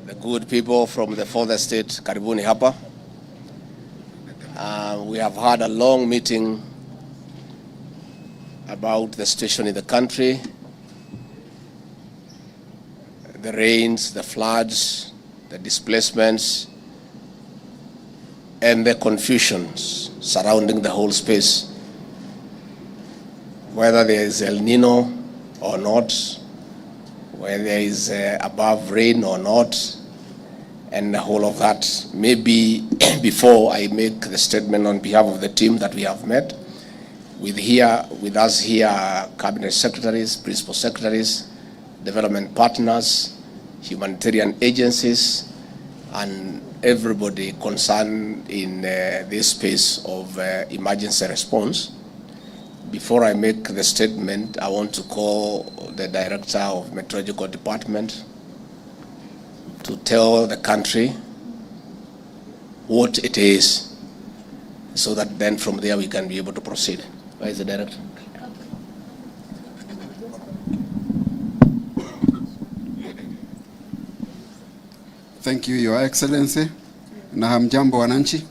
the good people from the fourth state, karibuni hapa. We have had a long meeting about the situation in the country, the rains, the floods, the displacements, and the confusions surrounding the whole space, whether there is El Nino or not, whether there is above rain or not, and the whole of that. Maybe before I make the statement on behalf of the team that we have met, with us here, cabinet secretaries, principal secretaries, development partners, humanitarian agencies, and everybody concerned in this space of emergency response. Before I make the statement, I want to call the Director of Meteorological Department to tell the country what it is, so that then from there we can be able to proceed. Where is the Director? Thank you, Your Excellency. Na hamjambo wananchi.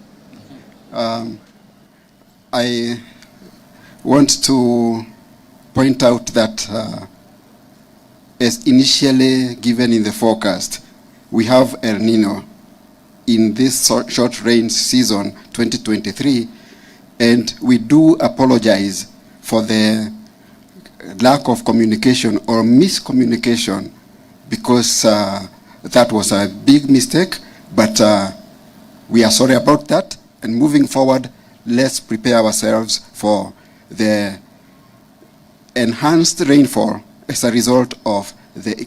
I want to point out that as initially given in the forecast, we have El Nino in this short rain season 2023, and we do apologize for the lack of communication or miscommunication, because that was a big mistake, but we are sorry about that. And moving forward, let's prepare ourselves for the enhanced rainfall as a result of the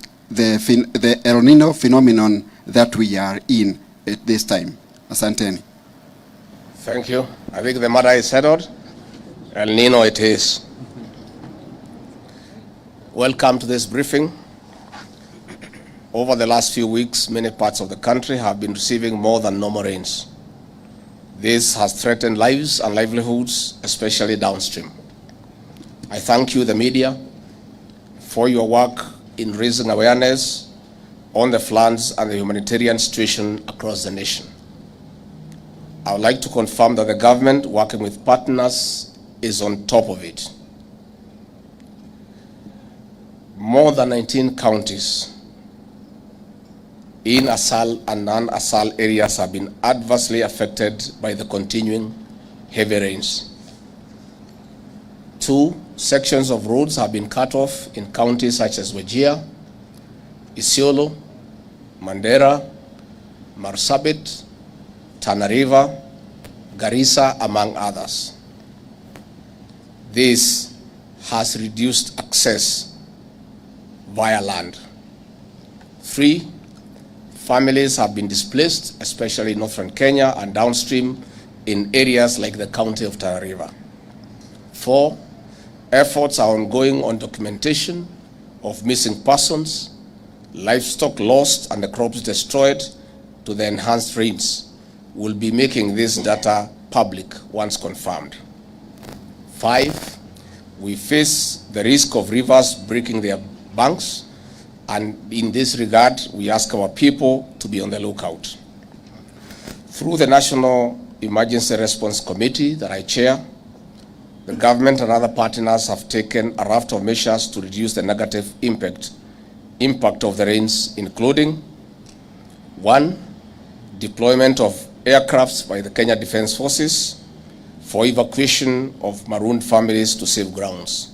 El Nino phenomenon that we are in at this time. Asanteni. Thank you. I think the matter is settled. El Nino it is. Welcome to this briefing. Over the last few weeks, many parts of the country have been receiving more than normal rains. This has threatened lives and livelihoods, especially downstream. I thank you, the media, for your work in raising awareness on the floods and the humanitarian situation across the nation. I would like to confirm that the government, working with partners, is on top of it. More than 19 counties in ASAL and non-ASAL areas have been adversely affected by the continuing heavy rains. 2 sections of roads have been cut off in counties such as Wajir, Isiolo, Mandera, Marsabit, Tana River, Garissa, among others. This has reduced access via land. 3 families have been displaced, especially in northern Kenya and downstream in areas like the county of Tana River. 4 efforts are ongoing on documentation of missing persons, livestock lost, and the crops destroyed to the enhanced rains. We'll be making this data public once confirmed. 5, we face the risk of rivers breaking their banks, and in this regard, we ask our people to be on the lookout. Through the National Emergency Response Committee that I chair, the government and other partners have taken a raft of measures to reduce the negative impact of the rains, including 1, deployment of aircrafts by the Kenya Defence Forces for evacuation of marooned families to safe grounds.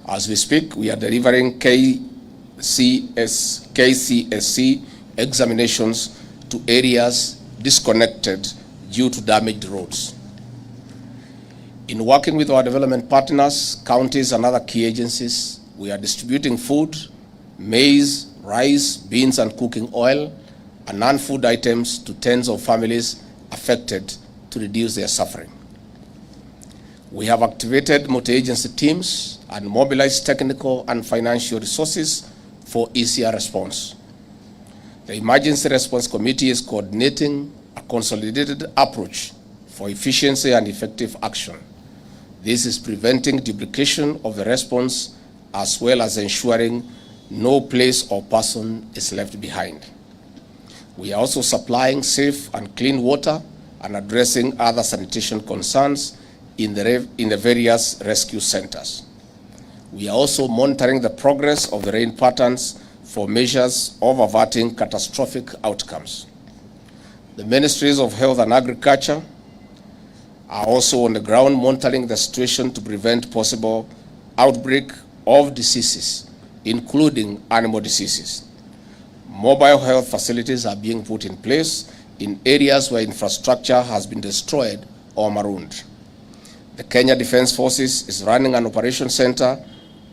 As we speak, we are delivering KCSC examinations to areas disconnected due to damaged roads. In working with our development partners, counties, and other key agencies, we are distributing food, maize, rice, beans, and cooking oil, and non-food items to tens of families affected to reduce their suffering. We have activated multi-agency teams and mobilized technical and financial resources for easier response. The Emergency Response Committee is coordinating a consolidated approach for efficiency and effective action. This is preventing duplication of the response as well as ensuring no place or person is left behind. We are also supplying safe and clean water and addressing other sanitation concerns in the various rescue centers. We are also monitoring the progress of the rain patterns for measures of averting catastrophic outcomes. The Ministries of Health and Agriculture are also on the ground monitoring the situation to prevent possible outbreak of diseases, including animal diseases. Mobile health facilities are being put in place in areas where infrastructure has been destroyed or marooned. The Kenya Defence Forces is running an operation center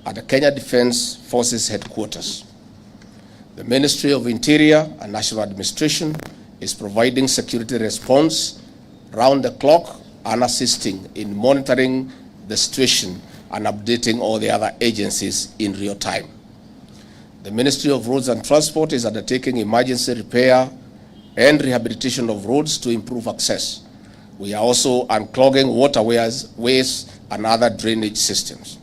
at the Kenya Defence Forces headquarters. The Ministry of Interior and National Administration is providing security response round the clock and assisting in monitoring the situation and updating all the other agencies in real time. The Ministry of Roads and Transport is undertaking emergency repair and rehabilitation of roads to improve access. We are also unclogging waterways and other drainage systems.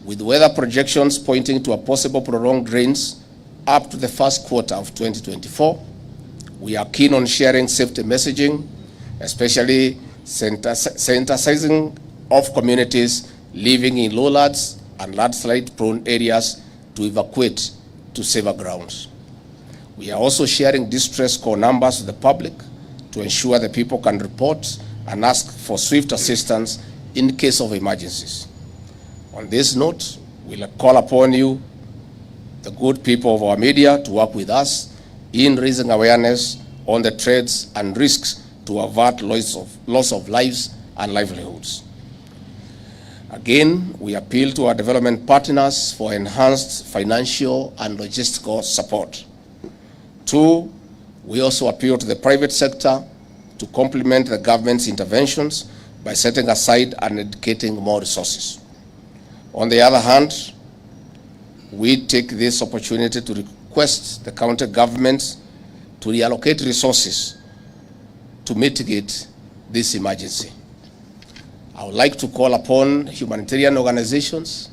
With weather projections pointing to a possible prolonged rains up to the first quarter of 2024, we are keen on sharing safety messaging, especially sensitizing of communities living in lowlands and landslide-prone areas to evacuate to safer grounds. We are also sharing distress call numbers to the public to ensure that people can report and ask for swift assistance in case of emergencies. On this note, we'll call upon you, the good people of our media, to work with us in raising awareness on the threats and risks to avert loss of lives and livelihoods. Again, we appeal to our development partners for enhanced financial and logistical support. 2, we also appeal to the private sector to complement the government's interventions by setting aside and dedicating more resources. On the other hand, we take this opportunity to request the county governments to reallocate resources to mitigate this emergency. I would like to call upon humanitarian organizations,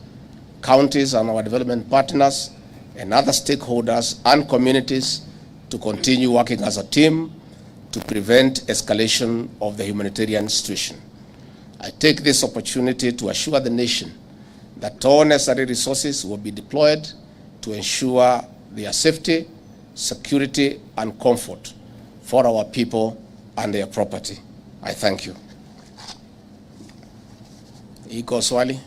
counties and our development partners, and other stakeholders and communities to continue working as a team to prevent escalation of the humanitarian situation. I take this opportunity to assure the nation that all necessary resources will be deployed to ensure their safety, security, and comfort for our people and their property. I thank you. Iko swali?